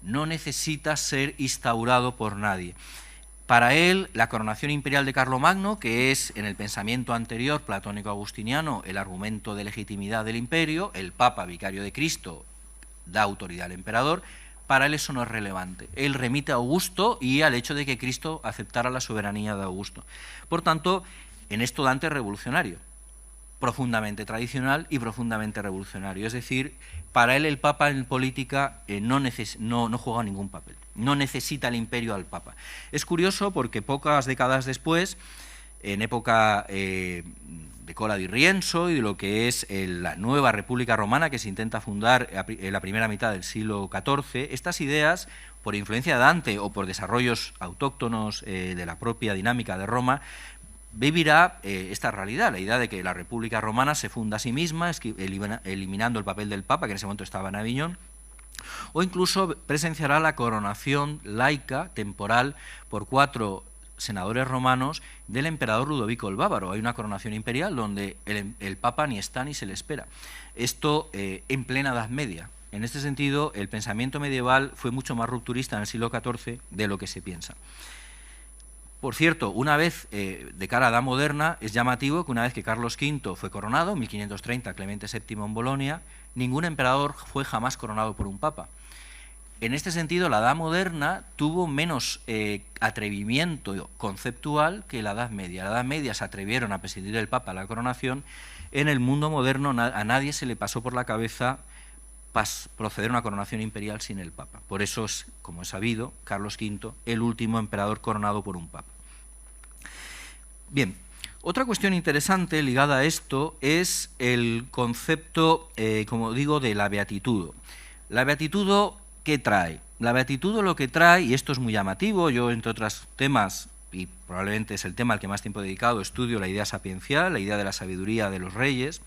No necesita ser instaurado por nadie. Para él, la coronación imperial de Carlomagno, que es en el pensamiento anterior platónico-agustiniano el argumento de legitimidad del imperio, el Papa vicario de Cristo da autoridad al emperador, para él eso no es relevante. Él remite a Augusto y al hecho de que Cristo aceptara la soberanía de Augusto. Por tanto, en esto Dante es revolucionario, profundamente tradicional y profundamente revolucionario. Es decir, para él el Papa en política no juega ningún papel. No necesita el imperio al Papa. Es curioso porque pocas décadas después, en época de Cola di Rienzo y de lo que es la nueva República Romana que se intenta fundar en la primera mitad del siglo XIV, estas ideas, por influencia de Dante o por desarrollos autóctonos de la propia dinámica de Roma, vivirá esta realidad, la idea de que la República Romana se funda a sí misma, eliminando el papel del Papa, que en ese momento estaba en Aviñón, o incluso presenciará la coronación laica, temporal, por 4 senadores romanos del emperador Ludovico el Bávaro. Hay una coronación imperial donde el Papa ni está ni se le espera. Esto en plena Edad Media. En este sentido, el pensamiento medieval fue mucho más rupturista en el siglo XIV de lo que se piensa. Por cierto, una vez, de cara a la edad moderna, es llamativo que una vez que Carlos V fue coronado, en 1530, Clemente VII en Bolonia, ningún emperador fue jamás coronado por un papa. En este sentido, la edad moderna tuvo menos atrevimiento conceptual que la Edad Media. La Edad Media se atrevieron a presidir el papa a la coronación. En el mundo moderno a nadie se le pasó por la cabeza proceder a una coronación imperial sin el papa. Por eso es, como es sabido, Carlos V, el último emperador coronado por un papa. Bien, otra cuestión interesante ligada a esto es el concepto, como digo, de la beatitud. La beatitud, ¿qué trae? La beatitud lo que trae, y esto es muy llamativo, yo entre otros temas, y probablemente es el tema al que más tiempo he dedicado, estudio la idea sapiencial, la idea de la sabiduría de los reyes.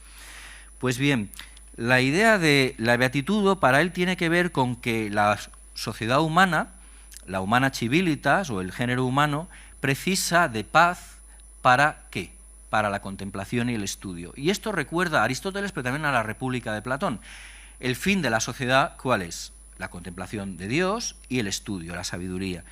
Pues bien, la idea de la beatitud para él tiene que ver con que la sociedad humana, la humana civilitas o el género humano, precisa de paz ¿para qué? Para la contemplación y el estudio. Y esto recuerda a Aristóteles, pero también a la República de Platón. El fin de la sociedad, ¿cuál es? La contemplación de Dios y el estudio, la sabiduría.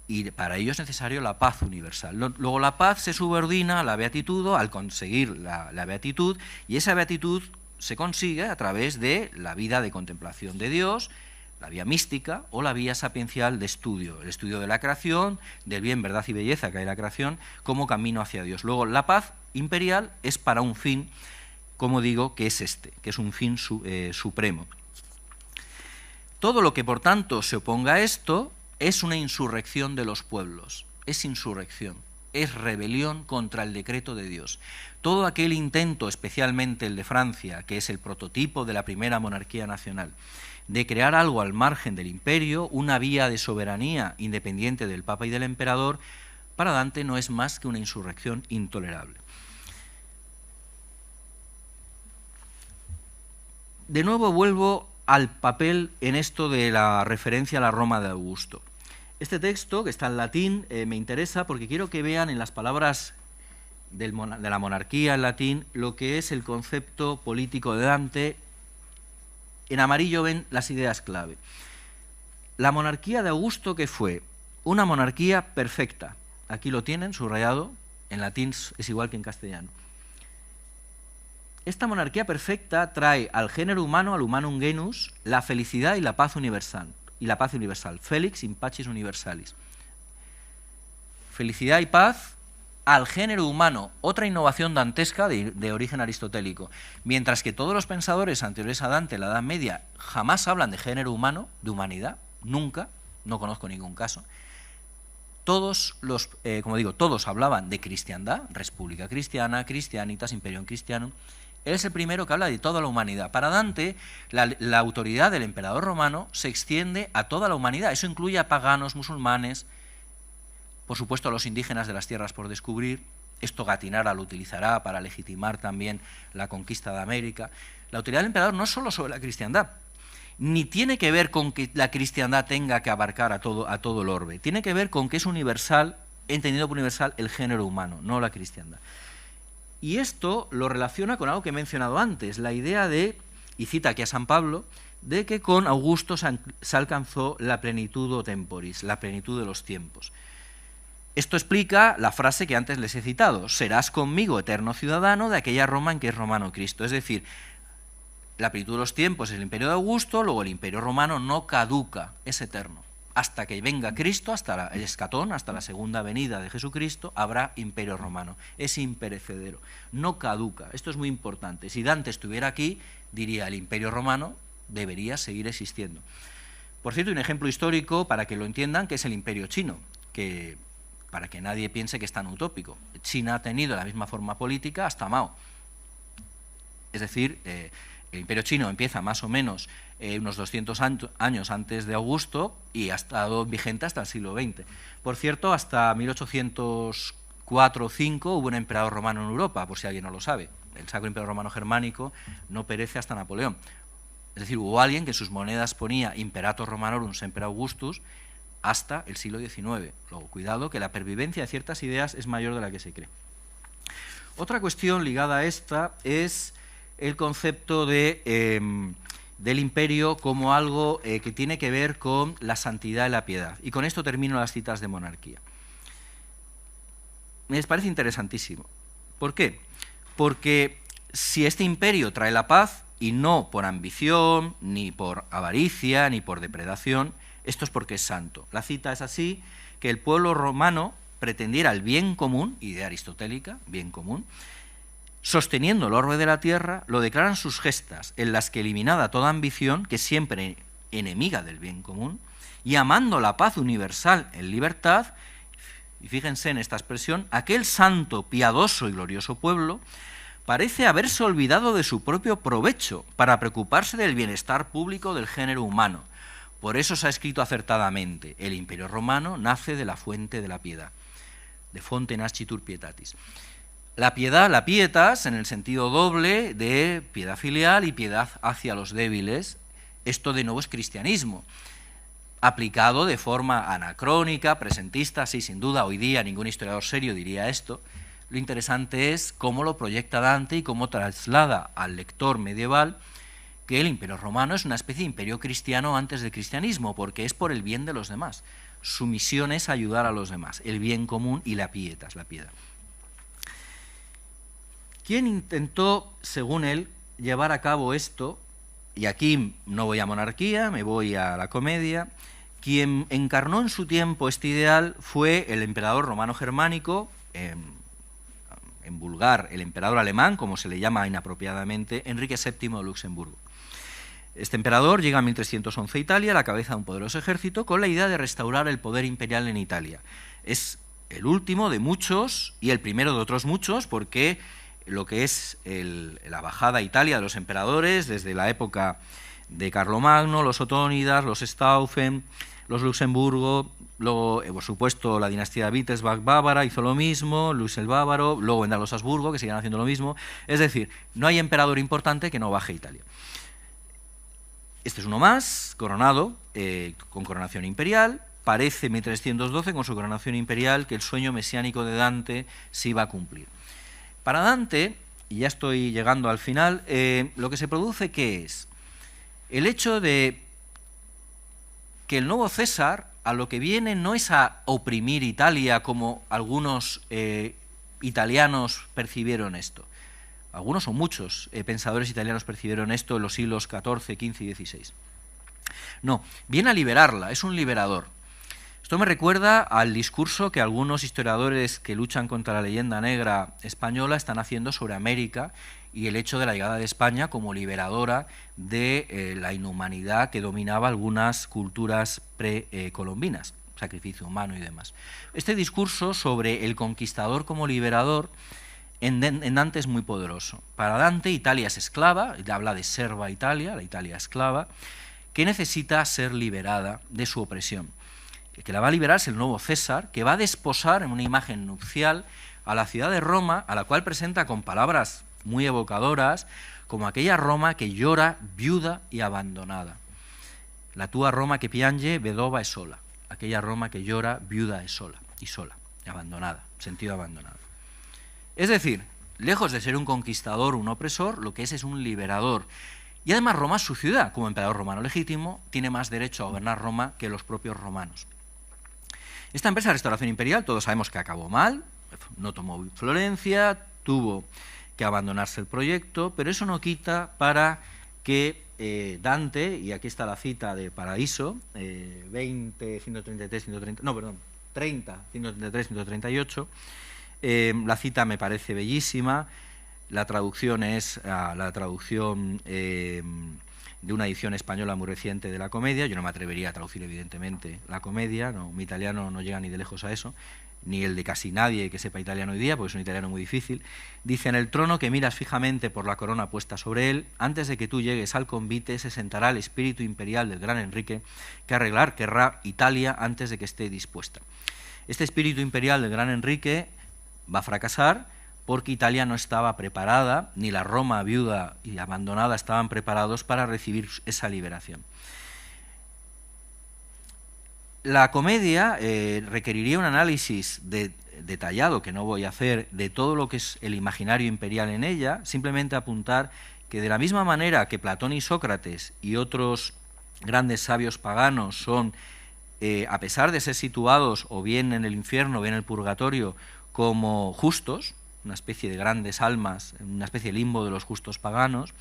Y para ello es necesario la paz universal. Luego la paz se subordina a la beatitud, al conseguir la beatitud, y esa beatitud se consigue a través de la vida de contemplación de Dios, la vía mística o la vía sapiencial de estudio, el estudio de la creación, del bien, verdad y belleza que hay en la creación, como camino hacia Dios. Luego, la paz imperial es para un fin, como digo, que es que es un fin supremo. Todo lo que, por tanto, se oponga a esto es una insurrección de los pueblos, es insurrección, es rebelión contra el decreto de Dios. Todo aquel intento, especialmente el de Francia, que es el prototipo de la primera monarquía nacional, de crear algo al margen del imperio, una vía de soberanía independiente del Papa y del Emperador, para Dante no es más que una insurrección intolerable. De nuevo vuelvo al papel en esto de la referencia a la Roma de Augusto. Este texto, que está en latín, me interesa porque quiero que vean en las palabras de la monarquía en latín lo que es el concepto político de Dante. En amarillo ven las ideas clave. La monarquía de Augusto, ¿qué fue? Una monarquía perfecta. Aquí lo tienen, subrayado, en latín es igual que en castellano. Esta monarquía perfecta trae al género humano, al humanum genus, la felicidad y la paz universal. Felix in pacis universalis. Felicidad y paz al género humano, otra innovación dantesca de origen aristotélico. Mientras que todos los pensadores anteriores a Dante en la Edad Media jamás hablan de género humano, de humanidad, nunca, no conozco ningún caso. Todos todos hablaban de cristiandad, República Cristiana, Christianitas, Imperium Christianum. Él es el primero que habla de toda la humanidad. Para Dante, la autoridad del emperador romano se extiende a toda la humanidad. Eso incluye a paganos, musulmanes, por supuesto a los indígenas de las tierras por descubrir. Esto Gatinara lo utilizará para legitimar también la conquista de América. La autoridad del emperador no es solo sobre la cristiandad, ni tiene que ver con que la cristiandad tenga que abarcar a todo el orbe. Tiene que ver con que es universal, entendido por universal, el género humano, no la cristiandad. Y esto lo relaciona con algo que he mencionado antes, la idea de, y cita aquí a San Pablo, de que con Augusto se alcanzó la plenitud temporis, la plenitud de los tiempos. Esto explica la frase que antes les he citado: serás conmigo eterno ciudadano de aquella Roma en que es romano Cristo. Es decir, la plenitud de los tiempos es el imperio de Augusto, luego el imperio romano no caduca, es eterno. Hasta que venga Cristo, hasta el escatón, hasta la segunda venida de Jesucristo, habrá imperio romano. Es imperecedero, no caduca. Esto es muy importante. Si Dante estuviera aquí, diría: el imperio romano debería seguir existiendo. Por cierto, un ejemplo histórico para que lo entiendan, que es el imperio chino, que para que nadie piense que es tan utópico. China ha tenido la misma forma política hasta Mao. Es decir, el imperio chino empieza más o menos unos 200 años antes de Augusto y ha estado vigente hasta el siglo XX. Por cierto, hasta 1804 o 5 hubo un emperador romano en Europa, por si alguien no lo sabe. El Sacro Imperio Romano Germánico no perece hasta Napoleón. Es decir, hubo alguien que en sus monedas ponía Imperator Romanorum Semper Augustus hasta el siglo XIX. Luego, cuidado, que la pervivencia de ciertas ideas es mayor de la que se cree. Otra cuestión ligada a esta es el concepto del imperio como algo que tiene que ver con la santidad y la piedad. Y con esto termino las citas de monarquía. Me parece interesantísimo. ¿Por qué? Porque si este imperio trae la paz, y no por ambición, ni por avaricia, ni por depredación, esto es porque es santo. La cita es así: que el pueblo romano pretendiera el bien común, idea aristotélica, bien común, sosteniendo el orbe de la tierra, lo declaran sus gestas, en las que eliminada toda ambición, que es siempre enemiga del bien común, y amando la paz universal en libertad, y fíjense en esta expresión, aquel santo, piadoso y glorioso pueblo parece haberse olvidado de su propio provecho para preocuparse del bienestar público del género humano. Por eso se ha escrito acertadamente: el imperio romano nace de la fuente de la piedad, de fonte nascitur pietatis. La piedad, la pietas, en el sentido doble de piedad filial y piedad hacia los débiles. Esto de nuevo es cristianismo, aplicado de forma anacrónica, presentista, sí, sin duda. Hoy día ningún historiador serio diría esto. Lo interesante es cómo lo proyecta Dante y cómo traslada al lector medieval que el imperio romano es una especie de imperio cristiano antes del cristianismo, porque es por el bien de los demás. Su misión es ayudar a los demás, el bien común y la pietas, la piedad. ¿Quién intentó, según él, llevar a cabo esto, y aquí no voy a monarquía, me voy a la comedia, quien encarnó en su tiempo este ideal fue el emperador romano-germánico, en vulgar el emperador alemán, como se le llama inapropiadamente, Enrique VII de Luxemburgo. Este emperador llega en 1311 a Italia a la cabeza de un poderoso ejército con la idea de restaurar el poder imperial en Italia. Es el último de muchos y el primero de otros muchos, porque lo que es la bajada a Italia de los emperadores desde la época de Carlomagno, los Otónidas, los Stauffen, los Luxemburgo, luego, por supuesto, la dinastía Wittelsbach-Bávara hizo lo mismo, Luis el Bávaro, luego vendrán los Habsburgo, que siguen haciendo lo mismo. Es decir, no hay emperador importante que no baje a Italia. Este es uno más, coronado, con coronación imperial. Parece en 1312, con su coronación imperial, que el sueño mesiánico de Dante se iba a cumplir. Para Dante, y ya estoy llegando al final, lo que se produce, ¿qué es? El hecho de que el nuevo César a lo que viene no es a oprimir Italia como algunos italianos percibieron esto. Algunos o muchos pensadores italianos percibieron esto en los siglos XIV, XV y XVI. No, viene a liberarla, es un liberador. Esto me recuerda al discurso que algunos historiadores que luchan contra la leyenda negra española están haciendo sobre América y el hecho de la llegada de España como liberadora de la inhumanidad que dominaba algunas culturas precolombinas, sacrificio humano y demás. Este discurso sobre el conquistador como liberador en Dante es muy poderoso. Para Dante, Italia es esclava, habla de serva Italia, la Italia esclava, que necesita ser liberada de su opresión. El que la va a liberar es el nuevo César, que va a desposar en una imagen nupcial a la ciudad de Roma, a la cual presenta con palabras muy evocadoras, como aquella Roma que llora viuda y abandonada. La tua Roma que piange vedova e sola. Aquella Roma que llora viuda y sola, abandonada, sentido abandonado. Es decir, lejos de ser un conquistador, un opresor, lo que es un liberador. Y además Roma es su ciudad, como emperador romano legítimo, tiene más derecho a gobernar Roma que los propios romanos. Esta empresa de restauración imperial, todos sabemos que acabó mal, no tomó Florencia, tuvo que abandonarse el proyecto, pero eso no quita para que Dante, y aquí está la cita de Paraíso, 30, 133, 138, la cita me parece bellísima. La traducción es la traducción de una edición española muy reciente de la Comedia. Yo no me atrevería a traducir, evidentemente, la Comedia, no, mi italiano no llega ni de lejos a eso, ni el de casi nadie que sepa italiano hoy día, porque es un italiano muy difícil. Dice: en el trono que miras fijamente por la corona puesta sobre él, antes de que tú llegues al convite, se sentará el espíritu imperial del gran Enrique, que arreglar querrá Italia antes de que esté dispuesta. Este espíritu imperial del gran Enrique va a fracasar, porque Italia no estaba preparada, ni la Roma viuda y abandonada estaban preparados para recibir esa liberación. La Comedia requeriría un análisis detallado, que no voy a hacer, de todo lo que es el imaginario imperial en ella, simplemente apuntar que de la misma manera que Platón y Sócrates y otros grandes sabios paganos son, a pesar de ser situados o bien en el infierno o bien en el purgatorio, como justos, una especie de grandes almas, una especie de limbo de los justos paganos,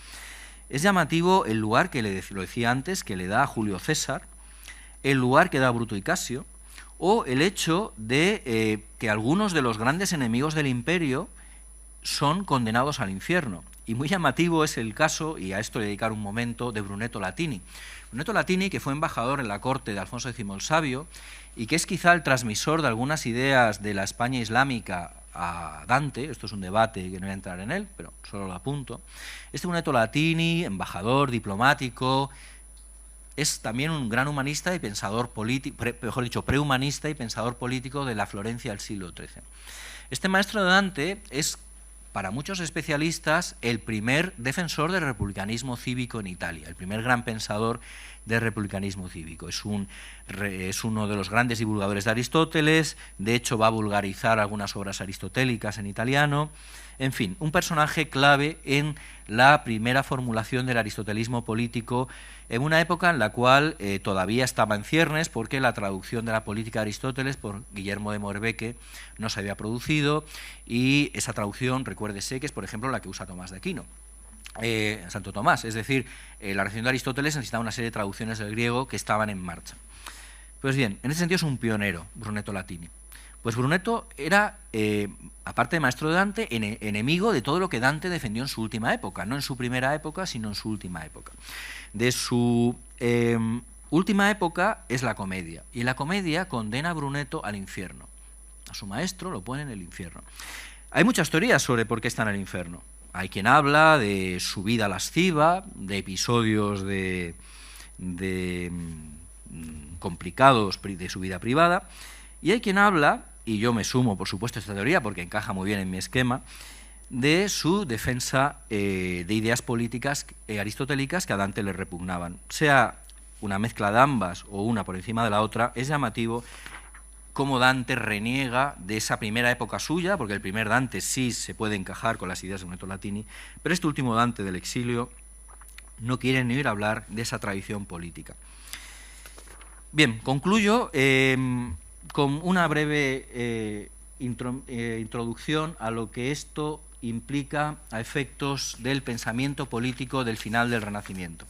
es llamativo el lugar que lo decía antes, que le da a Julio César, el lugar que da a Bruto y Casio, o el hecho de que algunos de los grandes enemigos del imperio son condenados al infierno. Y muy llamativo es el caso, y a esto le dedicar un momento, de Brunetto Latini. Brunetto Latini, que fue embajador en la corte de Alfonso X el Sabio, y que es quizá el transmisor de algunas ideas de la España islámica a Dante. Esto es un debate que no voy a entrar en él, pero solo lo apunto. Este Brunetto Latini, embajador, diplomático, es también un gran humanista y pensador político, mejor dicho, prehumanista y pensador político de la Florencia del siglo XIII. Este maestro de Dante es, para muchos especialistas, el primer defensor del republicanismo cívico en Italia, el primer gran pensador del republicanismo cívico. Es uno de los grandes divulgadores de Aristóteles, de hecho va a vulgarizar algunas obras aristotélicas en italiano. En fin, un personaje clave en la primera formulación del aristotelismo político, en una época en la cual todavía estaba en ciernes, porque la traducción de la política de Aristóteles por Guillermo de Moerbeke no se había producido, y esa traducción, recuérdese, que es por ejemplo la que usa Tomás de Aquino. Santo Tomás. Es decir, la reacción de Aristóteles necesitaba una serie de traducciones del griego que estaban en marcha. Pues bien, en ese sentido es un pionero, Brunetto Latini. Pues Brunetto era, aparte de maestro de Dante, enemigo de todo lo que Dante defendió en su última época, no en su primera época, sino en su última época. De su última época es la comedia, y en la comedia condena a Brunetto al infierno. A su maestro lo pone en el infierno. Hay muchas teorías sobre por qué está en el infierno. Hay quien habla de su vida lasciva, de episodios complicados de su vida privada, y hay quien habla, y yo me sumo por supuesto a esta teoría porque encaja muy bien en mi esquema, de su defensa de ideas políticas aristotélicas que a Dante le repugnaban. Sea una mezcla de ambas o una por encima de la otra, es llamativo cómo Dante reniega de esa primera época suya, porque el primer Dante sí se puede encajar con las ideas de Brunetto Latini, pero este último Dante del exilio no quiere ni oír hablar de esa tradición política. Bien, concluyo con una breve introducción a lo que esto implica a efectos del pensamiento político del final del Renacimiento.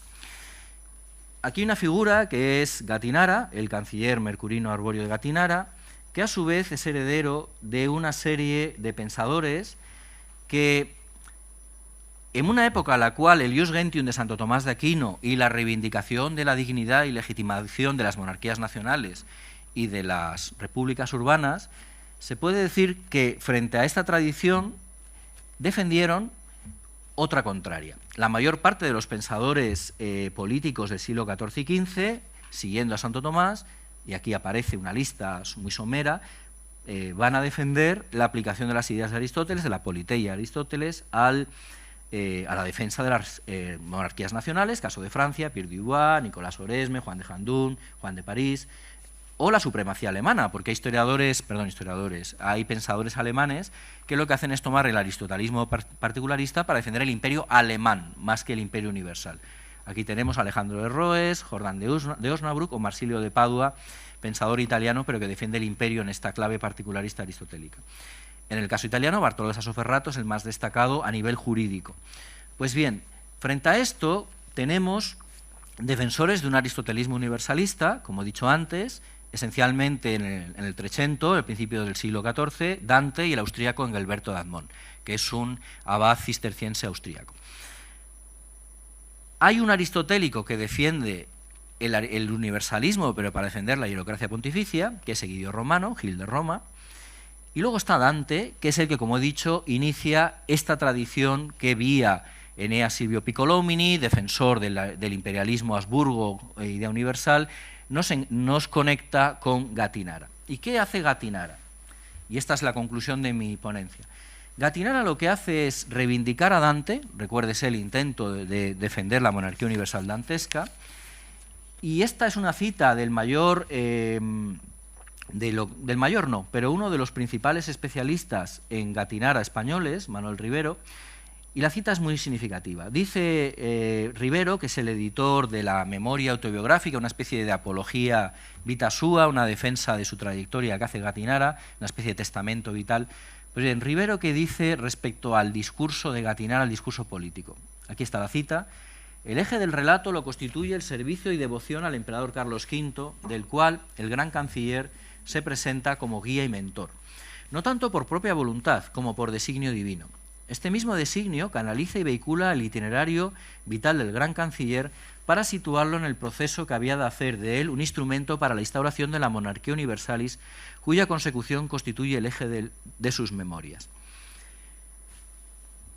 Aquí hay una figura que es Gattinara, el canciller Mercurino Arborio de Gattinara, que a su vez es heredero de una serie de pensadores que, en una época en la cual el Ius Gentium de Santo Tomás de Aquino y la reivindicación de la dignidad y legitimación de las monarquías nacionales y de las repúblicas urbanas, se puede decir que frente a esta tradición defendieron otra contraria. La mayor parte de los pensadores políticos del siglo XIV y XV, siguiendo a Santo Tomás, y aquí aparece una lista muy somera, van a defender la aplicación de las ideas de Aristóteles, de la politeia de Aristóteles, a la defensa de las monarquías nacionales, caso de Francia, Pierre Dubois, Nicolás Oresme, Juan de Jandún, Juan de París, o la supremacía alemana, porque hay pensadores alemanes que lo que hacen es tomar el aristotelismo particularista para defender el imperio alemán, más que el imperio universal. Aquí tenemos a Alejandro de Roes, Jordán de Osnabrück o Marsilio de Padua, pensador italiano, pero que defiende el imperio en esta clave particularista aristotélica. En el caso italiano, Bartolomé de Sassoferrato es el más destacado a nivel jurídico. Pues bien, frente a esto tenemos defensores de un aristotelismo universalista, como he dicho antes, esencialmente en el Trecento, el principio del siglo XIV, Dante y el austríaco Engelberto Dadmont, que es un abad cisterciense austríaco. Hay un aristotélico que defiende el universalismo, pero para defender la hierocracia pontificia, que es Egidio Romano, Gil de Roma, y luego está Dante, que es el que, como he dicho, inicia esta tradición que vía Eneas Silvio Piccolomini, defensor del imperialismo Habsburgo e idea universal, nos conecta con Gattinara. ¿Y qué hace Gattinara? Y esta es la conclusión de mi ponencia. Gattinara lo que hace es reivindicar a Dante, recuérdese el intento de defender la monarquía universal dantesca, y esta es una cita del mayor, pero uno de los principales especialistas en Gattinara españoles, Manuel Rivero, y la cita es muy significativa. Dice Rivero, que es el editor de la memoria autobiográfica, una especie de apología vita sua, una defensa de su trayectoria que hace Gattinara, una especie de testamento vital. Pues bien, Rivero, que dice respecto al discurso de Gattinara, al discurso político. Aquí está la cita. El eje del relato lo constituye el servicio y devoción al emperador Carlos V, del cual el gran canciller se presenta como guía y mentor, no tanto por propia voluntad como por designio divino. Este mismo designio canaliza y vehicula el itinerario vital del gran canciller para situarlo en el proceso que había de hacer de él un instrumento para la instauración de la monarquía universalis, cuya consecución constituye el eje de sus memorias.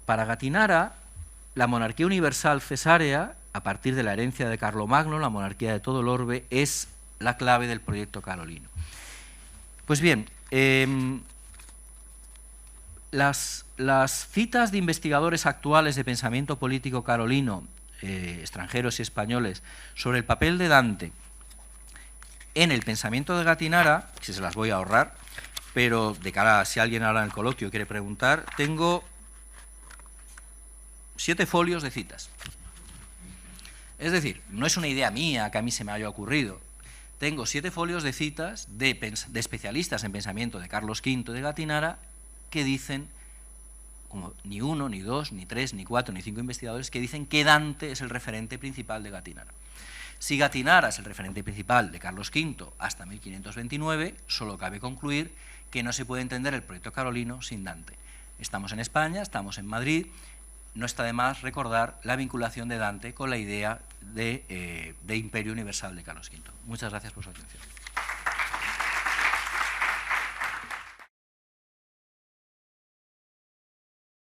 Para Gattinara, la monarquía universal cesárea, a partir de la herencia de Carlomagno, la monarquía de todo el orbe, es la clave del proyecto carolino. Pues bien, las citas de investigadores actuales de pensamiento político carolino, extranjeros y españoles, sobre el papel de Dante en el pensamiento de Gattinara, si se las voy a ahorrar, pero de cara a si alguien ahora en el coloquio quiere preguntar, tengo 7 folios de citas. Es decir, no es una idea mía que a mí se me haya ocurrido. Tengo 7 folios de citas de especialistas en pensamiento de Carlos V de Gattinara que dicen, como ni uno, ni dos, ni tres, ni cuatro, ni cinco investigadores que dicen que Dante es el referente principal de Gattinara. Si Gattinara es el referente principal de Carlos V hasta 1529, solo cabe concluir que no se puede entender el proyecto carolino sin Dante. Estamos en España, estamos en Madrid, no está de más recordar la vinculación de Dante con la idea de imperio universal de Carlos V. Muchas gracias por su atención.